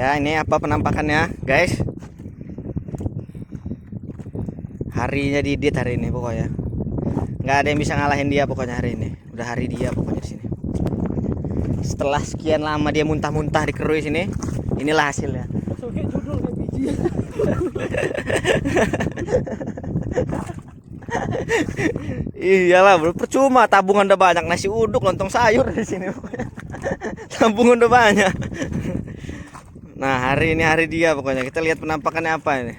Ya, ini apa penampakannya, guys? Harinya Didit hari ini pokoknya. Nggak ada yang bisa ngalahin dia pokoknya hari ini. Udah hari dia pokoknya di sini. Setelah sekian lama dia muntah-muntah di kerui sini, inilah hasilnya. Iyalah bro, percuma tabungan udah banyak, nasi uduk, lontong sayur di sini. Tabungan udah banyak. Nah, hari ini hari dia pokoknya. Kita lihat penampakannya apa ini.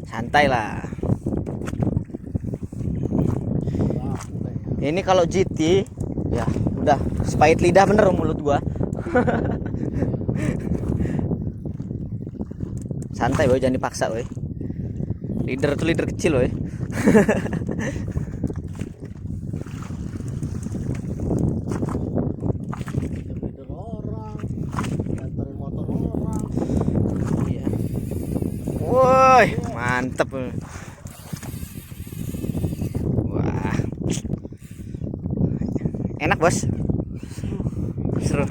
Santai lah. Ini kalau GT ya udah sepait lidah bener mulut gua. Santai boy, jangan dipaksa boy. Leader tuh leader kecil boy. Woi, mantep. Wah. Enak, Bos. Seru.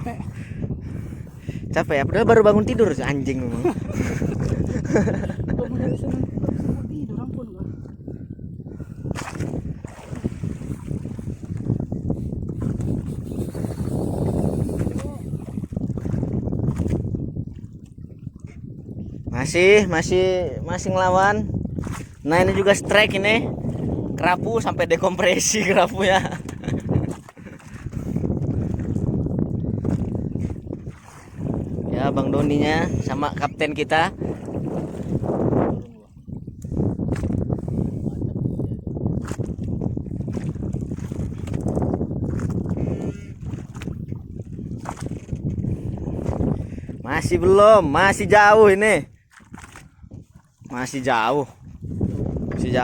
Capek ya, padahal baru bangun tidur anjing. Masih ngelawan. Nah, ini juga strike ini. Kerapu sampai dekompresi kerapunya. Ya, Bang Doninya sama kapten kita. Masih belum, masih jauh ini. Masih jauh. Masih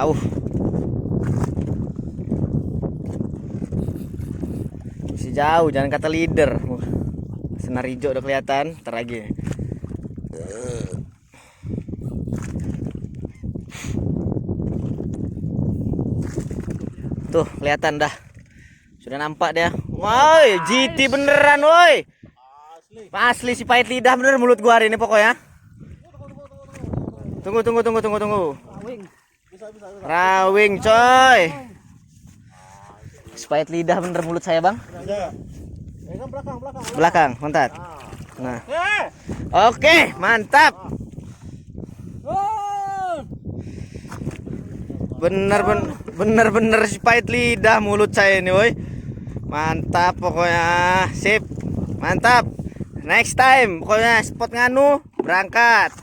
jauh, jangan kata leader. Senar hijau udah kelihatan, ntar lagi. Tuh, kelihatan dah. Sudah nampak dia. Woi, GT beneran woi. Asli si pahit lidah bener mulut gua hari ini pokoknya. Tunggu. Rawing coy. Si pahit lidah bener mulut saya, Bang. Belakang, mantap. Nah. Oke, mantap. Bener si pahit lidah mulut saya ini, woi. Mantap pokoknya. Sip. Mantap. Next time pokoknya spot nganu berangkat.